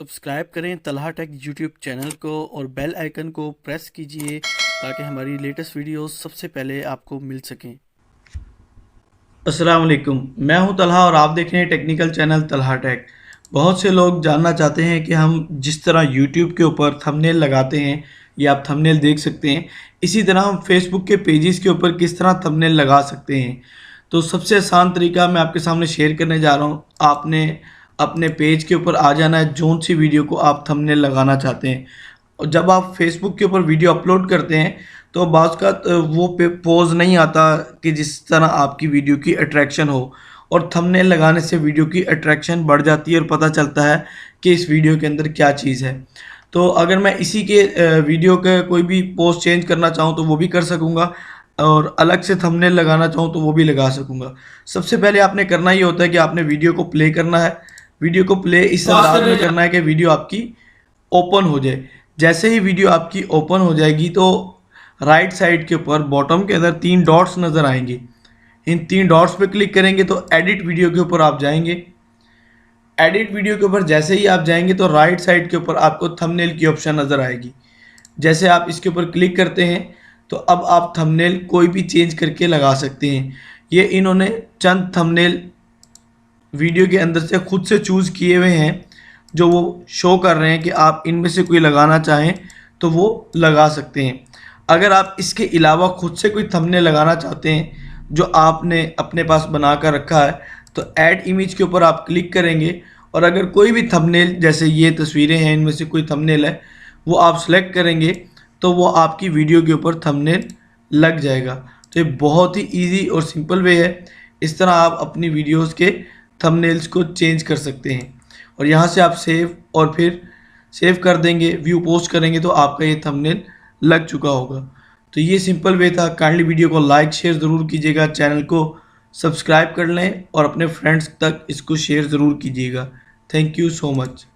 Subscribe करें Talha take YouTube channel को और बेल आइकन को प्रेस कीजिए ताकि हमारी लेटेस्ट वीडियोस सबसे पहले आपको मिल सकें। अस्सलाम वालेकुम, मैं हूं तलहा और आप देख रहे हैं टेक्निकल चैनल तलहा टेक। बहुत से लोग जानना चाहते हैं कि हम जिस तरह यूट्यूब के ऊपर थंबनेल लगाते हैं, ये आप थंबनेल देख सकते हैं, इसी तरह हम फेसबुक के पेजेस के ऊपर किस तरह थंबनेल लगा सकते हैं। तो सबसे आसान तरीका मैं आपके सामने शेयर करने जा रहा हूँ। आपने अपने पेज के ऊपर आ जाना है, जोन सी वीडियो को आप थंबनेल लगाना चाहते हैं। और जब आप फेसबुक के ऊपर वीडियो अपलोड करते हैं तो बाज़ का वो पे पोज नहीं आता कि जिस तरह आपकी वीडियो की अट्रैक्शन हो, और थंबनेल लगाने से वीडियो की अट्रैक्शन बढ़ जाती है और पता चलता है कि इस वीडियो के अंदर क्या चीज़ है। तो अगर मैं इसी के वीडियो का कोई भी पोस्ट चेंज करना चाहूँ तो वो भी कर सकूँगा, और अलग से थंबनेल लगाना चाहूँ तो वो भी लगा सकूँगा। सबसे पहले आपने करना ये होता है कि आपने वीडियो को प्ले करना है। वीडियो को प्ले इस अंदाज में करना है कि वीडियो आपकी ओपन हो जाए। जैसे ही वीडियो आपकी ओपन हो जाएगी तो राइट साइड के ऊपर बॉटम के अंदर 3 डॉट्स नज़र आएंगे। इन 3 डॉट्स पे क्लिक करेंगे तो एडिट वीडियो के ऊपर आप जाएंगे। एडिट वीडियो के ऊपर जैसे ही आप जाएंगे तो राइट साइड के ऊपर आपको थंबनेल की ऑप्शन नज़र आएगी। जैसे आप इसके ऊपर क्लिक करते हैं तो अब आप थंबनेल कोई भी चेंज करके लगा सकते हैं। ये इन्होंने चंद थंबनेल वीडियो के अंदर से खुद से चूज़ किए हुए हैं जो वो शो कर रहे हैं कि आप इनमें से कोई लगाना चाहें तो वो लगा सकते हैं। अगर आप इसके अलावा खुद से कोई थंबनेल लगाना चाहते हैं जो आपने अपने पास बना कर रखा है तो ऐड इमेज के ऊपर आप क्लिक करेंगे, और अगर कोई भी थंबनेल जैसे ये तस्वीरें हैं इनमें से कोई थंबनेल है वो आप सेलेक्ट करेंगे तो वो आपकी वीडियो के ऊपर थंबनेल लग जाएगा। तो ये बहुत ही ईजी और सिंपल वे है। इस तरह आप अपनी वीडियोज़ के थंबनेल्स को चेंज कर सकते हैं, और यहाँ से आप सेव और फिर सेव कर देंगे, व्यू पोस्ट करेंगे तो आपका ये थंबनेल लग चुका होगा। तो ये सिंपल वे था। काइंडली वीडियो को लाइक शेयर ज़रूर कीजिएगा, चैनल को सब्सक्राइब कर लें और अपने फ्रेंड्स तक इसको शेयर ज़रूर कीजिएगा। Thank you so much.